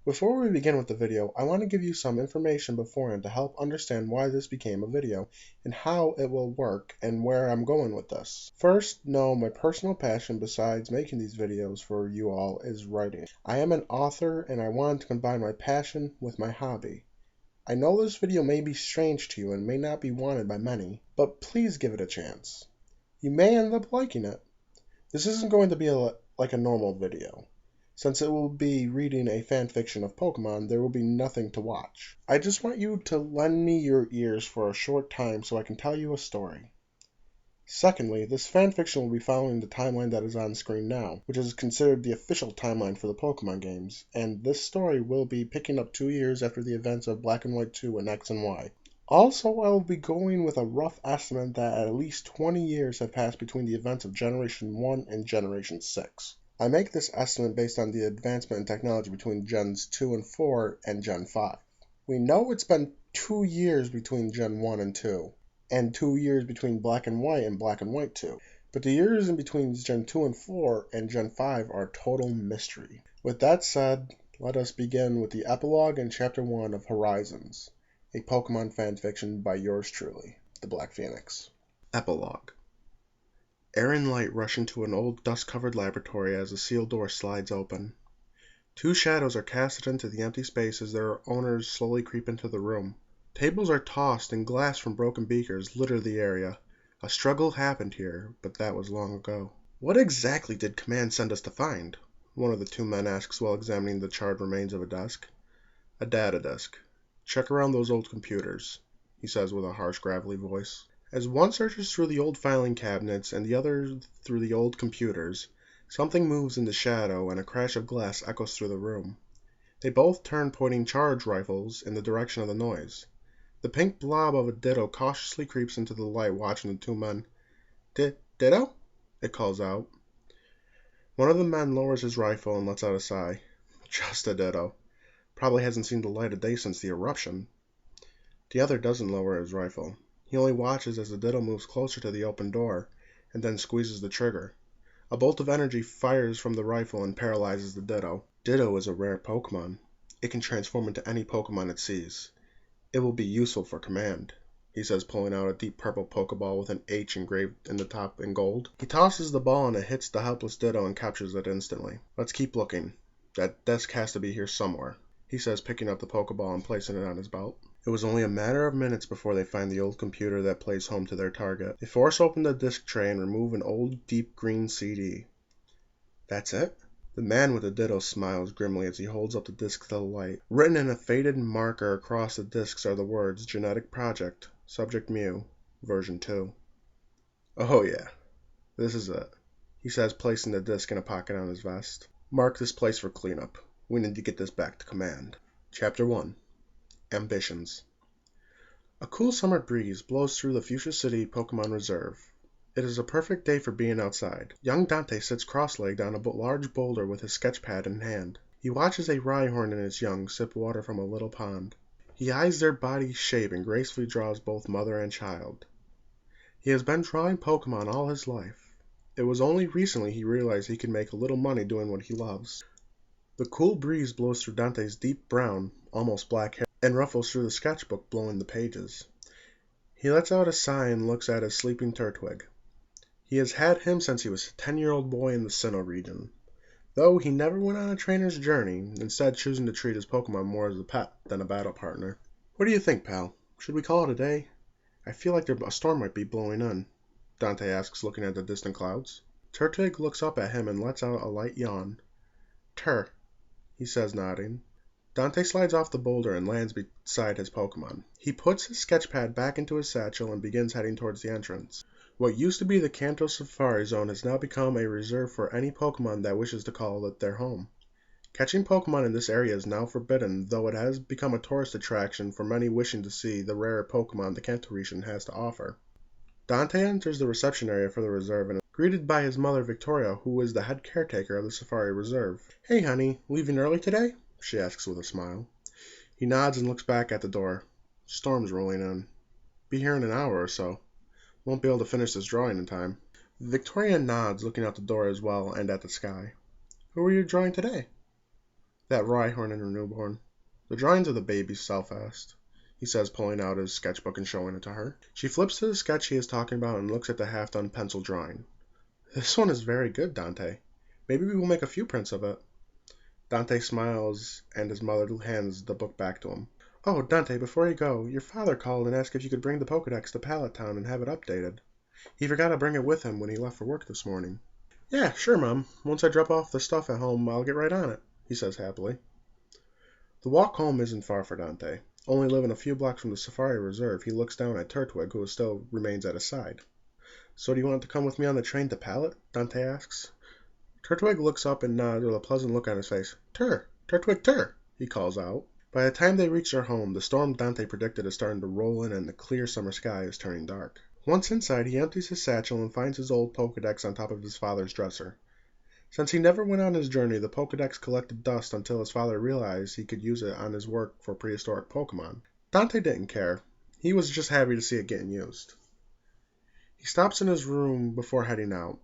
Before we begin with the video, I want to give you some information beforehand to help understand why this became a video, and how it will work, and where I'm going with this. First, know my personal passion besides making these videos for you all is writing. I am an author, and I wanted to combine my passion with my hobby. I know this video may be strange to you and may not be wanted by many, but please give it a chance. You may end up liking it. This isn't going to be like a normal video. Since it will be reading a fan fiction of Pokemon, there will be nothing to watch. I just want you to lend me your ears for a short time so I can tell you a story. Secondly, this fan fiction will be following the timeline that is on screen now, which is considered the official timeline for the Pokemon games, and this story will be picking up 2 years after the events of Black and White 2 and X and Y. Also, I will be going with a rough estimate that at least 20 years have passed between the events of Generation 1 and Generation 6. I make this estimate based on the advancement in technology between Gens 2 and 4 and Gen 5. We know it's been 2 years between Gen 1 and 2, and 2 years between Black and White 2, but the years in between Gen 2 and 4 and Gen 5 are total mystery. With that said, let us begin with the epilogue in Chapter 1 of Horizons, a Pokemon fanfiction by yours truly, the Black Phoenix. Epilogue. Air and light rush into an old dust-covered laboratory as a sealed door slides open. 2 shadows are casted into the empty space as their owners slowly creep into the room. Tables are tossed and glass from broken beakers litter the area. A struggle happened here, but that was long ago. What exactly did Command send us to find? One of the 2 men asks while examining the charred remains of a desk. A data disk. Check around those old computers, he says with a harsh, gravelly voice. As one searches through the old filing cabinets and the other through the old computers, something moves in the shadow and a crash of glass echoes through the room. They both turn, pointing charge rifles in the direction of the noise. The pink blob of a Ditto cautiously creeps into the light, watching the 2 men. Ditto? It calls out. One of the men lowers his rifle and lets out a sigh. Just a Ditto. Probably hasn't seen the light of day since the eruption. The other doesn't lower his rifle. He only watches as the Ditto moves closer to the open door, and then squeezes the trigger. A bolt of energy fires from the rifle and paralyzes the Ditto. Ditto is a rare Pokemon. It can transform into any Pokemon it sees. It will be useful for Command, he says, pulling out a deep purple Pokeball with an H engraved in the top in gold. He tosses the ball and it hits the helpless Ditto and captures it instantly. Let's keep looking. That desk has to be here somewhere, he says, picking up the Pokeball and placing it on his belt. It was only a matter of minutes before they find the old computer that plays home to their target. They force open the disk tray and remove an old deep green CD. That's it? The man with the Ditto smiles grimly as he holds up the disk to the light. Written in a faded marker across the discs are the words Genetic Project, Subject Mew, Version 2. Oh yeah, this is it, he says, placing the disk in a pocket on his vest. Mark this place for cleanup. We need to get this back to Command. Chapter 1. Ambitions. A cool summer breeze blows through the Fuchsia City Pokemon Reserve. It is a perfect day for being outside. Young Dante sits cross-legged on a large boulder with his sketchpad in hand. He watches a Rhyhorn and its young sip water from a little pond. He eyes their body shape and gracefully draws both mother and child. He has been drawing Pokemon all his life. It was only recently he realized he could make a little money doing what he loves. The cool breeze blows through Dante's deep brown, almost black hair, and ruffles through the sketchbook, blowing the pages. He lets out a sigh and looks at his sleeping Turtwig. He has had him since he was a 10-year-old boy in the Sinnoh region, though he never went on a trainer's journey, instead choosing to treat his Pokemon more as a pet than a battle partner. What do you think, pal? Should we call it a day? I feel like a storm might be blowing in, Dante asks, looking at the distant clouds. Turtwig looks up at him and lets out a light yawn. He says, nodding. Dante slides off the boulder and lands beside his Pokemon. He puts his sketchpad back into his satchel and begins heading towards the entrance. What used to be the Kanto Safari Zone has now become a reserve for any Pokemon that wishes to call it their home. Catching Pokemon in this area is now forbidden, though it has become a tourist attraction for many wishing to see the rare Pokemon the Kanto region has to offer. Dante enters the reception area for the reserve and is greeted by his mother Victoria, who is the head caretaker of the Safari Reserve. Hey honey, leaving early today? She asks with a smile. He nods and looks back at the door. Storm's rolling in. Be here in an hour or so. Won't be able to finish this drawing in time. Victoria nods, looking out the door as well and at the sky. Who are you drawing today? That Rhyhorn and her newborn. The drawings of the baby's Selfast, he says, pulling out his sketchbook and showing it to her. She flips to the sketch he is talking about and looks at the half-done pencil drawing. This one is very good, Dante. Maybe we will make a few prints of it. Dante smiles, and his mother hands the book back to him. Oh, Dante, before you go, your father called and asked if you could bring the Pokédex to Pallet Town and have it updated. He forgot to bring it with him when he left for work this morning. Yeah, sure, Mom. Once I drop off the stuff at home, I'll get right on it, he says happily. The walk home isn't far for Dante. Only living a few blocks from the Safari Reserve, he looks down at Turtwig, who still remains at his side. So do you want to come with me on the train to Pallet? Dante asks. Turtwig looks up and nods with a pleasant look on his face. Turtwig, he calls out. By the time they reach their home, the storm Dante predicted is starting to roll in and the clear summer sky is turning dark. Once inside, he empties his satchel and finds his old Pokédex on top of his father's dresser. Since he never went on his journey, the Pokédex collected dust until his father realized he could use it on his work for prehistoric Pokémon. Dante didn't care. He was just happy to see it getting used. He stops in his room before heading out.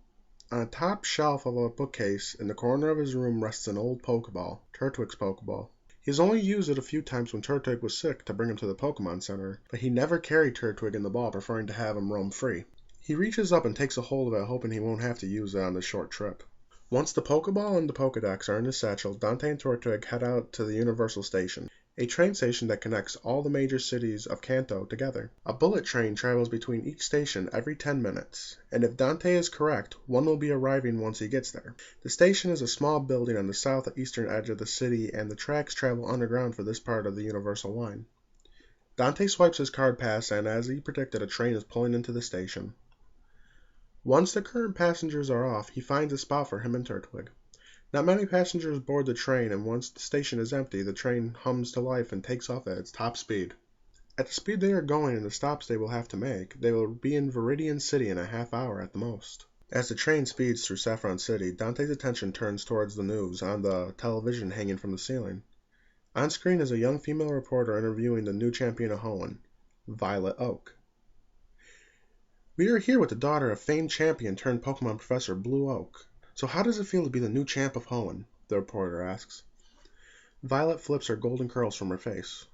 On a top shelf of a bookcase in the corner of his room rests an old Pokeball, Turtwig's Pokeball. He has only used it a few times when Turtwig was sick to bring him to the Pokemon Center, but he never carried Turtwig in the ball, preferring to have him roam free. He reaches up and takes a hold of it, hoping he won't have to use it on this short trip. Once the Pokeball and the Pokedex are in his satchel, Dante and Turtwig head out to the Universal Station, a train station that connects all the major cities of Kanto together. A bullet train travels between each station every 10 minutes, and if Dante is correct, one will be arriving once he gets there. The station is a small building on the southeastern edge of the city, and the tracks travel underground for this part of the Universal Line. Dante swipes his card pass, and as he predicted, a train is pulling into the station. Once the current passengers are off, he finds a spot for him and Turtwig. Not many passengers board the train, and once the station is empty, the train hums to life and takes off at its top speed. At the speed they are going and the stops they will have to make, they will be in Viridian City in a half hour at the most. As the train speeds through Saffron City, Dante's attention turns towards the news on the television hanging from the ceiling. On screen is a young female reporter interviewing the new champion of Hoenn, Violet Oak. We are here with the daughter of famed champion turned Pokemon professor Blue Oak. So how does it feel to be the new champ of Hoenn? The reporter asks. Violet flips her golden curls from her face.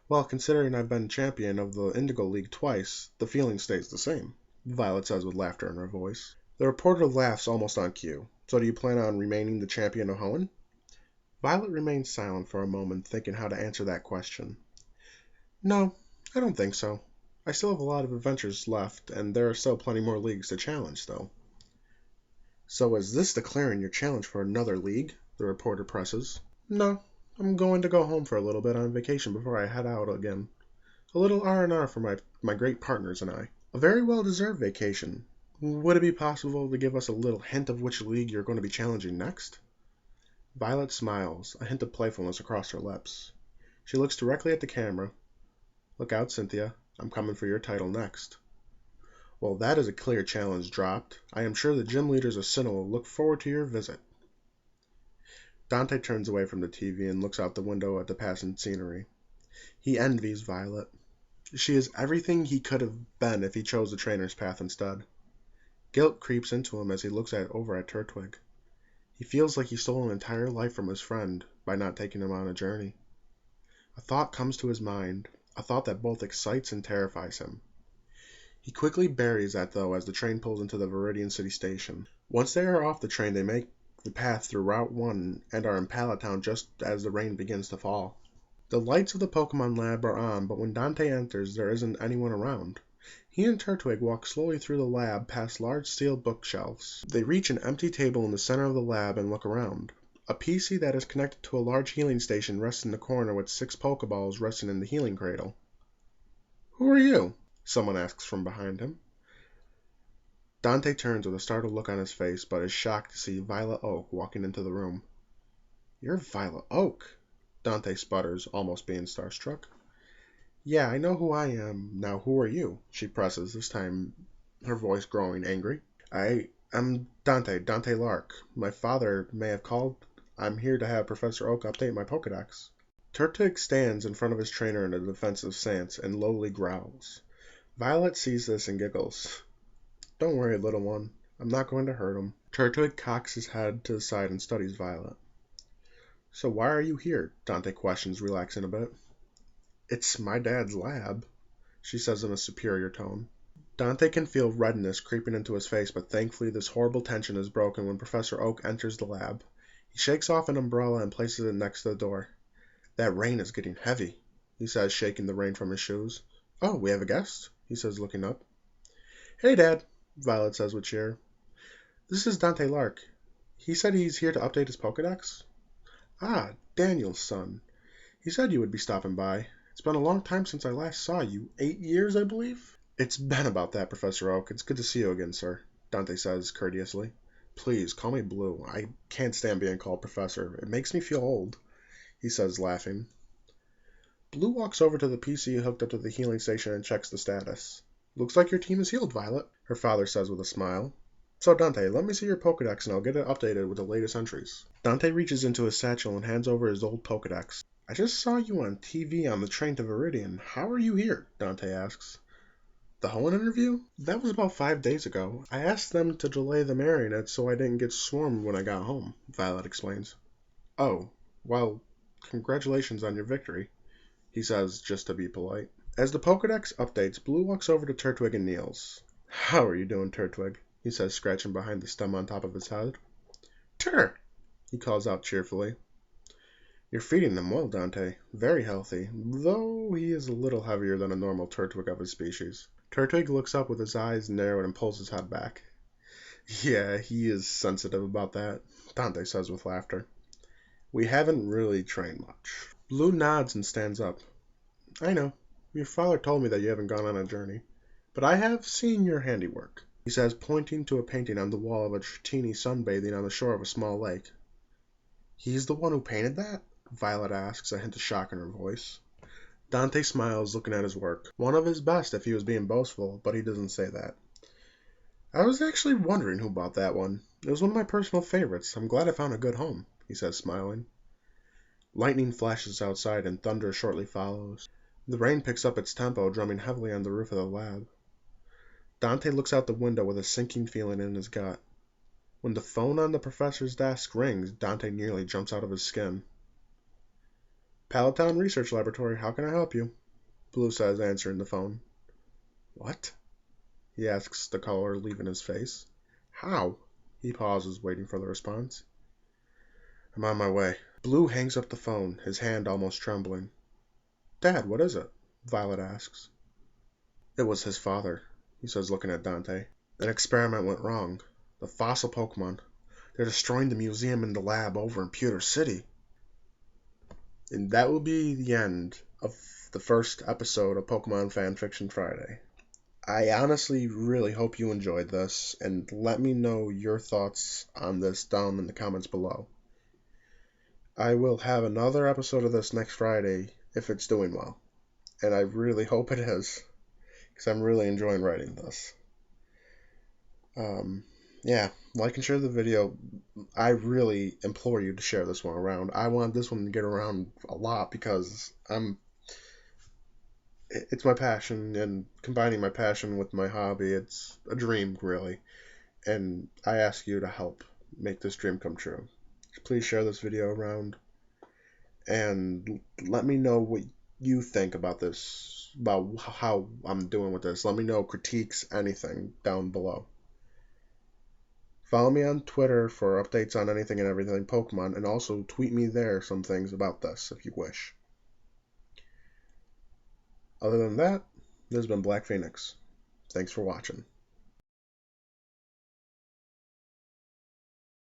Well, considering I've been champion of the Indigo League twice, the feeling stays the same, Violet says with laughter in her voice. The reporter laughs almost on cue. So do you plan on remaining the champion of Hoenn? Violet remains silent for a moment, thinking how to answer that question. No, I don't think so. I still have a lot of adventures left, and there are still plenty more leagues to challenge, though. So is this declaring your challenge for another league? The reporter presses. No, I'm going to go home for a little bit on vacation before I head out again. A little R&R for my great partners and I. A very well-deserved vacation. Would it be possible to give us a little hint of which league you're going to be challenging next? Violet smiles, a hint of playfulness across her lips. She looks directly at the camera. Look out, Cynthia. I'm coming for your title next. Well, that is a clear challenge dropped. I am sure the gym leaders of Sinnoh will look forward to your visit. Dante turns away from the TV and looks out the window at the passing scenery. He envies Violet. She is everything he could have been if he chose the trainer's path instead. Guilt creeps into him as he looks over at Turtwig. He feels like he stole an entire life from his friend by not taking him on a journey. A thought comes to his mind, a thought that both excites and terrifies him. He quickly buries that, though, as the train pulls into the Viridian City station. Once they are off the train, they make the path through Route 1 and are in Pallet Town just as the rain begins to fall. The lights of the Pokemon lab are on, but when Dante enters, there isn't anyone around. He and Turtwig walk slowly through the lab past large steel bookshelves. They reach an empty table in the center of the lab and look around. A PC that is connected to a large healing station rests in the corner with 6 Pokeballs resting in the healing cradle. Who are you? Someone asks from behind him. Dante turns with a startled look on his face, but is shocked to see Violet Oak walking into the room. You're Violet Oak, Dante sputters, almost being starstruck. Yeah, I know who I am. Now who are you? She presses, this time her voice growing angry. I'm Dante Lark. My father may have called. I'm here to have Professor Oak update my Pokedex. Turtwig stands in front of his trainer in a defensive stance and lowly growls. Violet sees this and giggles. Don't worry, little one. I'm not going to hurt him. Turtwig cocks his head to the side and studies Violet. So why are you here? Dante questions, relaxing a bit. It's my dad's lab, she says in a superior tone. Dante can feel redness creeping into his face, but thankfully this horrible tension is broken when Professor Oak enters the lab. He shakes off an umbrella and places it next to the door. That rain is getting heavy, he says, shaking the rain from his shoes. Oh, we have a guest, he says, looking up. Hey, Dad, Violet says with cheer. This is Dante Lark. He said he's here to update his Pokédex. Ah, Daniel's son. He said you would be stopping by. It's been a long time since I last saw you. 8 years, I believe? It's been about that, Professor Oak. It's good to see you again, sir, Dante says courteously. Please, call me Blue. I can't stand being called Professor. It makes me feel old, he says, laughing. Blue walks over to the PC hooked up to the healing station and checks the status. Looks like your team is healed, Violet, her father says with a smile. So, Dante, let me see your Pokédex and I'll get it updated with the latest entries. Dante reaches into his satchel and hands over his old Pokédex. I just saw you on TV on the train to Viridian. How are you here? Dante asks. The Hoenn interview? That was about 5 days ago. I asked them to delay them airing it so I didn't get swarmed when I got home, Violet explains. Oh, well, congratulations on your victory, he says, just to be polite. As the Pokédex updates, Blue walks over to Turtwig and kneels. How are you doing, Turtwig? He says, scratching behind the stem on top of his head. Tur! He calls out cheerfully. You're feeding them well, Dante. Very healthy, though he is a little heavier than a normal Turtwig of his species. Turtwig looks up with his eyes narrowed and pulls his head back. Yeah, he is sensitive about that, Dante says with laughter. We haven't really trained much. Blue nods and stands up. I know. Your father told me that you haven't gone on a journey, but I have seen your handiwork, he says, pointing to a painting on the wall of a Tratini sunbathing on the shore of a small lake. He's the one who painted that? Violet asks, a hint of shock in her voice. Dante smiles, looking at his work. One of his best if he was being boastful, but he doesn't say that. I was actually wondering who bought that one. It was one of my personal favorites. I'm glad I found a good home, he says, smiling. Lightning flashes outside and thunder shortly follows. The rain picks up its tempo, drumming heavily on the roof of the lab. Dante looks out the window with a sinking feeling in his gut. When the phone on the professor's desk rings, Dante nearly jumps out of his skin. Palatown Research Laboratory, how can I help you? Blue says, answering the phone. What? He asks, the color leaving his face. How? He pauses, waiting for the response. I'm on my way. Blue hangs up the phone, his hand almost trembling. Dad, what is it? Violet asks. It was his father, he says, looking at Dante. An experiment went wrong. The fossil Pokémon. They're destroying the museum and the lab over in Pewter City. And that will be the end of the first episode of Pokemon Fanfiction Friday. I honestly really hope you enjoyed this, and let me know your thoughts on this down in the comments below. I will have another episode of this next Friday if it's doing well, and I really hope it is, because I'm really enjoying writing this. Yeah, like and share the video. I really implore you to share this one around. I want this one to get around a lot because it's my passion, and combining my passion with my hobby, it's a dream, really. And I ask you to help make this dream come true. Please share this video around and let me know what you think about this, about how I'm doing with this. Let me know critiques, anything down below. Follow me on Twitter for updates on anything and everything Pokemon, and also tweet me there some things about this if you wish. Other than that, this has been Black Phoenix. Thanks for watching.